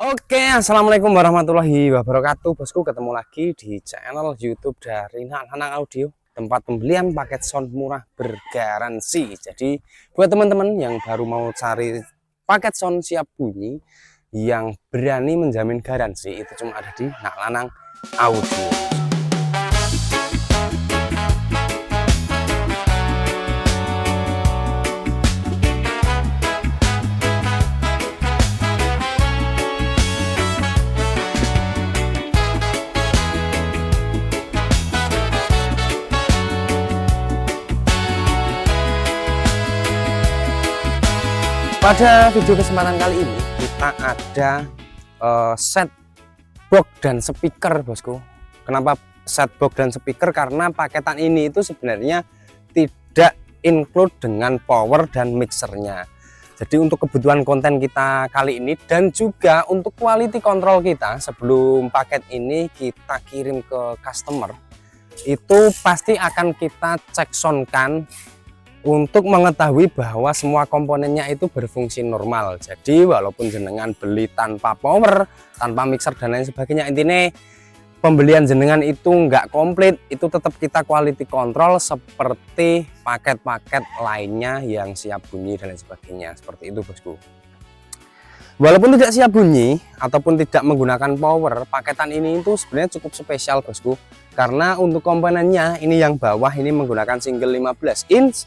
Oke, assalamualaikum warahmatullahi wabarakatuh, bosku. Ketemu lagi di channel YouTube dari Nanang Audio, tempat pembelian paket sound murah bergaransi. Jadi, buat teman-teman yang baru mau cari paket sound siap bunyi yang berani menjamin garansi, itu cuma ada di Nanang Audio. Pada video kesempatan kali ini kita ada set box dan speaker, bosku. Kenapa set box dan speaker? Karena paketan ini itu sebenarnya tidak include dengan power dan mixernya. Jadi untuk kebutuhan konten kita kali ini dan juga untuk quality control kita sebelum paket ini kita kirim ke customer, itu pasti akan kita cek soundkan untuk mengetahui bahwa semua komponennya itu berfungsi normal. Jadi walaupun jenengan beli tanpa power, tanpa mixer dan lain sebagainya, intinya pembelian jenengan itu nggak komplit, itu tetap kita quality control seperti paket-paket lainnya yang siap bunyi dan lain sebagainya. Seperti itu, bosku. Walaupun tidak siap bunyi ataupun tidak menggunakan power, paketan ini itu sebenarnya cukup spesial, bosku. Karena untuk komponennya ini yang bawah ini menggunakan single 15 inch.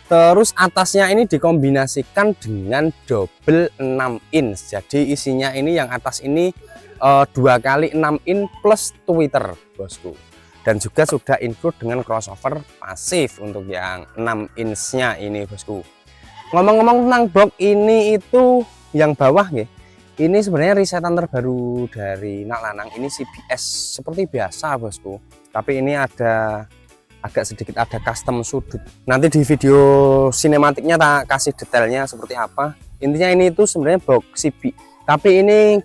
Terus atasnya ini dikombinasikan dengan double 6 inch. Jadi isinya ini yang atas ini 2 kali 6 inch plus tweeter, bosku. Dan juga sudah include dengan crossover pasif untuk yang 6 inch-nya ini, bosku. Ngomong-ngomong tentang box ini itu yang bawah nih. Ini sebenarnya risetan terbaru dari Nak Lanang. Ini CBS seperti biasa, bosku. Tapi ini agak sedikit ada custom sudut. Nanti di video sinematiknya tak kasih detailnya seperti apa. Intinya ini itu sebenarnya box CB, tapi ini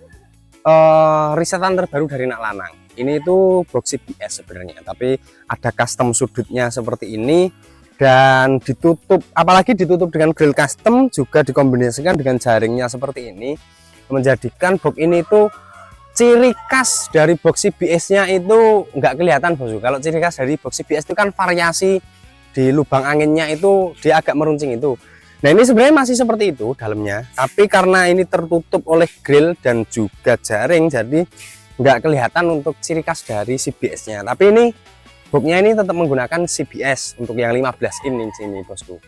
risetan terbaru dari Nak Lanang. Ini itu box CBS sebenarnya, tapi ada custom sudutnya seperti ini dan ditutup, apalagi ditutup dengan grill custom, juga dikombinasikan dengan jaringnya seperti ini, menjadikan box ini itu ciri khas dari box CBS-nya itu nggak kelihatan, bosku. Kalau ciri khas dari box CBS itu kan variasi di lubang anginnya itu dia agak meruncing itu. Nah ini sebenarnya masih seperti itu dalamnya, tapi karena ini tertutup oleh grill dan juga jaring, jadi nggak kelihatan untuk ciri khas dari CBS-nya. Tapi ini boxnya ini tetap menggunakan CBS untuk yang 15 inch ini, bosku.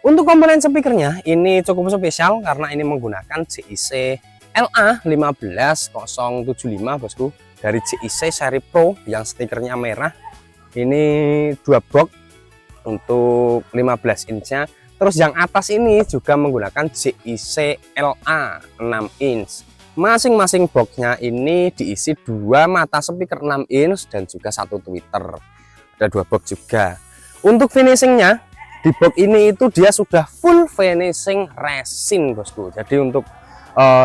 Untuk komponen speakernya ini cukup spesial karena ini menggunakan JIC LA15075, bosku, dari JIC seri Pro yang stikernya merah. Ini 2 box untuk 15 inch-nya. Terus yang atas ini juga menggunakan JIC LA 6 inch. Masing-masing boxnya ini diisi 2 mata speaker 6 inch dan juga 1 tweeter. Ada 2 box juga. Untuk finishingnya di box ini itu dia sudah full finishing resin, bosku. Jadi untuk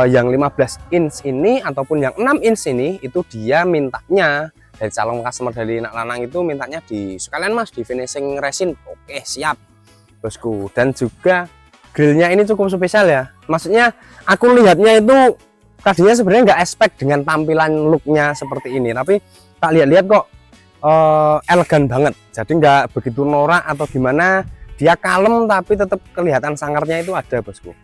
yang 15 inch ini ataupun yang 6 inch ini itu dia mintanya dari calon customer dari Nak Lanang itu mintanya di sekalian mas di finishing resin. Oke, siap, bosku. Dan juga grillnya ini cukup spesial ya, maksudnya aku lihatnya itu tadinya sebenarnya nggak expect dengan tampilan looknya seperti ini, tapi tak lihat-lihat kok elegan banget. Jadi nggak begitu norak atau gimana, dia kalem tapi tetap kelihatan sangarnya itu ada, bosku.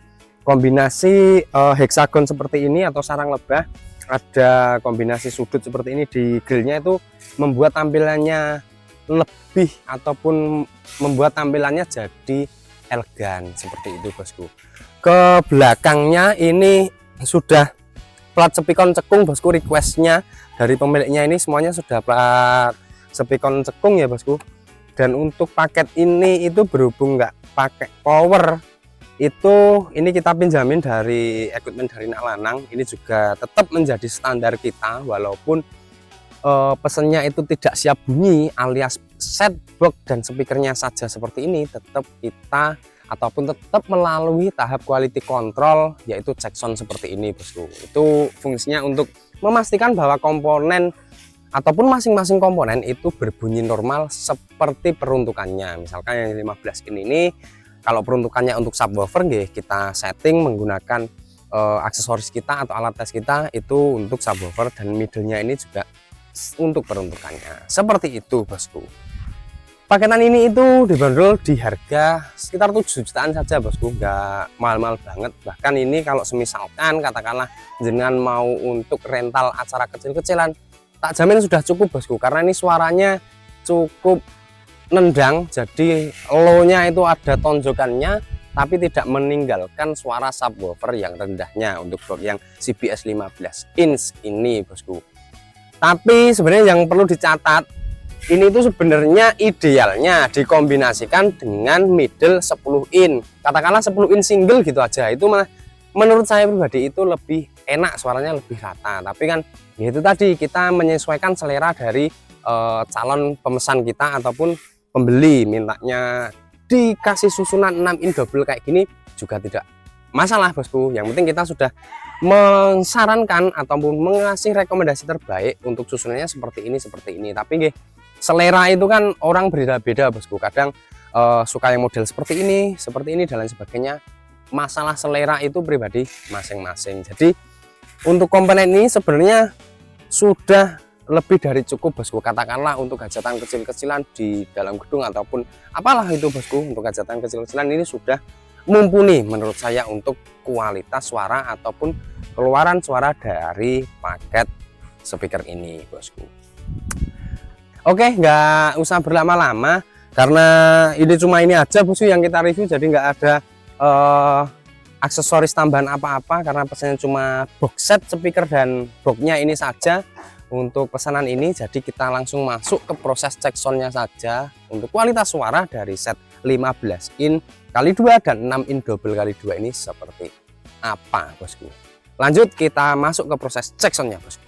Kombinasi heksagon seperti ini atau sarang lebah, ada kombinasi sudut seperti ini di grillnya itu membuat tampilannya lebih ataupun membuat tampilannya jadi elegan seperti itu, bosku. Ke belakangnya ini sudah plat spikon cekung, bosku. Requestnya dari pemiliknya ini semuanya sudah plat spikon cekung ya, bosku. Dan untuk paket ini itu berhubung nggak pakai power, itu ini kita pinjamin dari equipment dari Nak Lanang. Ini juga tetap menjadi standar kita walaupun pesennya itu tidak siap bunyi alias set box dan speakernya saja seperti ini, tetap kita ataupun tetap melalui tahap quality control, yaitu cek sound seperti ini, bosku. Itu fungsinya untuk memastikan bahwa komponen ataupun masing-masing komponen itu berbunyi normal seperti peruntukannya. Misalkan yang 15 ini kalau peruntukannya untuk subwoofer kita setting menggunakan aksesoris kita atau alat tes kita itu untuk subwoofer, dan middle-nya ini juga untuk peruntukannya. Seperti itu bosku. Paketan ini itu dibanderol di harga sekitar 7 jutaan saja bosku, nggak mahal-mahal banget. Bahkan ini kalau semisalkan katakanlah jenengan mau untuk rental acara kecil-kecilan, tak jamin sudah cukup bosku, karena ini suaranya cukup nendang, jadi low-nya itu ada tonjokannya tapi tidak meninggalkan suara subwoofer yang rendahnya untuk box yang CBS 15 inch ini bosku. Tapi sebenarnya yang perlu dicatat, ini tuh sebenarnya idealnya dikombinasikan dengan middle 10 in, katakanlah 10 in single gitu aja. Itu malah menurut saya pribadi itu lebih enak, suaranya lebih rata. Tapi kan ya itu tadi, kita menyesuaikan selera dari calon pemesan kita ataupun pembeli, mintanya dikasih susunan 6 in double kayak gini juga tidak masalah bosku. Yang penting kita sudah mensarankan ataupun mengasih rekomendasi terbaik untuk susunannya seperti ini. Tapi nggih, selera itu kan orang berbeda-beda bosku. Kadang suka yang model seperti ini dan lain sebagainya. Masalah selera itu pribadi masing-masing. Jadi untuk komponen ini sebenarnya sudah lebih dari cukup bosku, katakanlah untuk hajatan kecil-kecilan di dalam gedung ataupun apalah itu bosku. Untuk hajatan kecil-kecilan ini sudah mumpuni menurut saya untuk kualitas suara ataupun keluaran suara dari paket speaker ini bosku. Oke, nggak usah berlama-lama karena ini cuma ini aja bosku yang kita review, jadi nggak ada aksesoris tambahan apa-apa karena pesannya cuma box set speaker dan boxnya ini saja untuk pesanan ini. Jadi kita langsung masuk ke proses cek soundnya saja untuk kualitas suara dari set 15 in kali 2 dan 6 in double kali 2 ini seperti apa bosku. Lanjut kita masuk ke proses cek soundnya bosku.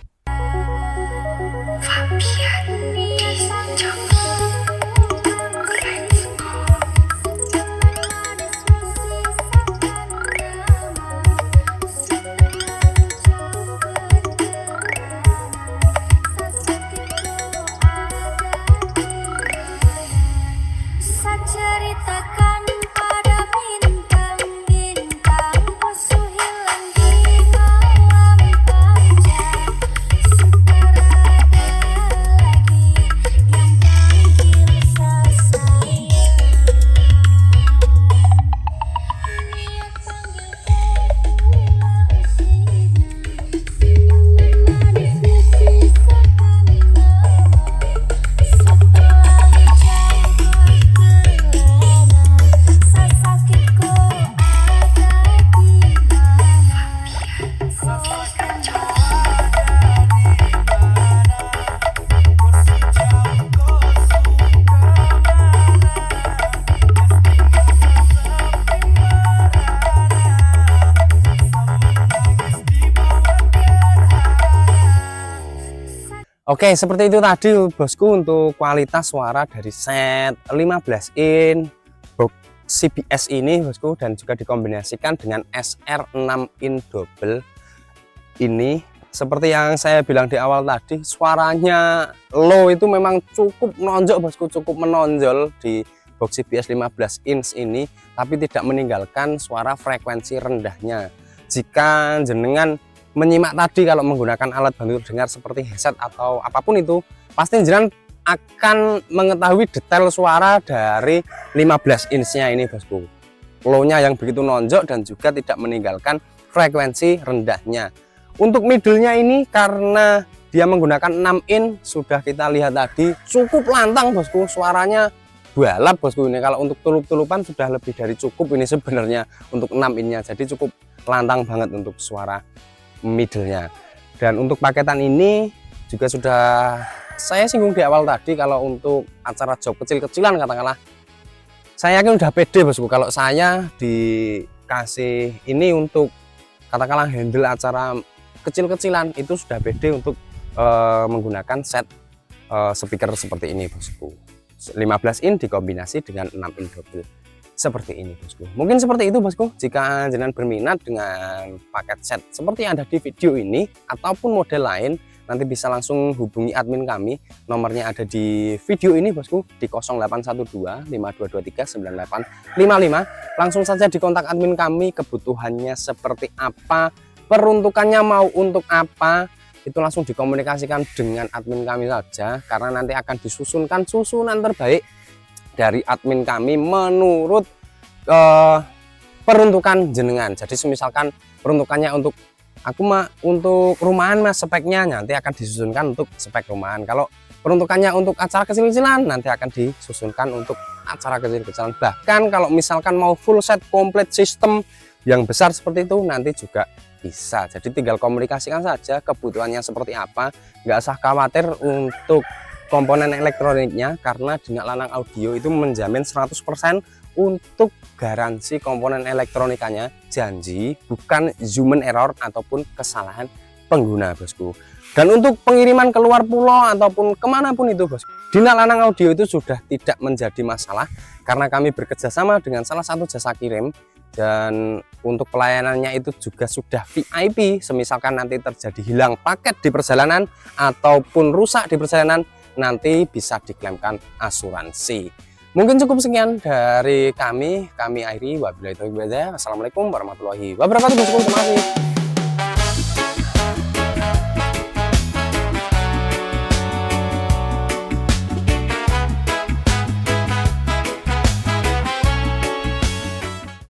Ceritakan pada bintang-bintang, musuh hilang di malam panjang. Sekarang ada lagi yang panggil saya. Ini yang panggil pulang sinar, manis musik sekali lama. Setelah dicampur sakitku ada di mana, Oke, seperti itu tadi bosku untuk kualitas suara dari set 15 in box CBS ini bosku, dan juga dikombinasikan dengan SR6 in double ini. Seperti yang saya bilang di awal tadi, suaranya low itu memang cukup menonjol bosku, cukup menonjol di box CBS 15 inch ini, tapi tidak meninggalkan suara frekuensi rendahnya. Jika jenengan menyimak tadi, kalau menggunakan alat bantu dengar seperti headset atau apapun itu, pasti jenengan akan mengetahui detail suara dari 15 inch-nya ini bosku. Low-nya yang begitu nonjok dan juga tidak meninggalkan frekuensi rendahnya. Untuk middle-nya ini karena dia menggunakan 6 in, sudah kita lihat tadi cukup lantang bosku, suaranya balap bosku ini. Kalau untuk tulup-tulupan sudah lebih dari cukup ini sebenarnya untuk 6 in-nya, jadi cukup lantang banget untuk suara middle-nya. Dan untuk paketan ini juga sudah saya singgung di awal tadi, kalau untuk acara job kecil-kecilan katakanlah, saya yakin udah pede bosku kalau saya dikasih ini untuk katakanlah handle acara kecil-kecilan, itu sudah pede untuk menggunakan set speaker seperti ini bosku. 15 in dikombinasi dengan 6 in double seperti ini bosku. Mungkin seperti itu bosku. Jika jenengan berminat dengan paket set seperti yang ada di video ini ataupun model lain, nanti bisa langsung hubungi admin kami. Nomornya ada di video ini bosku, di 0812 5223 9855. Langsung saja dikontak admin kami, kebutuhannya seperti apa, peruntukannya mau untuk apa, itu langsung dikomunikasikan dengan admin kami saja, karena nanti akan disusunkan susunan terbaik dari admin kami menurut peruntukan jenengan. Jadi misalkan peruntukannya untuk aku mah untuk rumahan mas, speknya nanti akan disusunkan untuk spek rumahan. Kalau peruntukannya untuk acara kecil-kecilan nanti akan disusunkan untuk acara kecil-kecilan. Bahkan kalau misalkan mau full set komplit sistem yang besar seperti itu nanti juga bisa. Jadi tinggal komunikasikan saja kebutuhannya seperti apa, nggak usah khawatir untuk komponen elektroniknya, karena Dinak Lanang Audio itu menjamin 100% untuk garansi komponen elektronikanya, janji bukan human error ataupun kesalahan pengguna bosku. Dan untuk pengiriman keluar pulau ataupun kemanapun itu bosku, Dinak Lanang Audio itu sudah tidak menjadi masalah, karena kami bekerjasama dengan salah satu jasa kirim. Dan untuk pelayanannya itu juga sudah VIP. Semisalkan nanti terjadi hilang paket di perjalanan ataupun rusak di perjalanan, nanti bisa diklaimkan asuransi. Mungkin cukup sekian dari kami akhiri. Wabillahi taufiq wal hidayah. Wassalamualaikum warahmatullahi wabarakatuh. Terima kasih.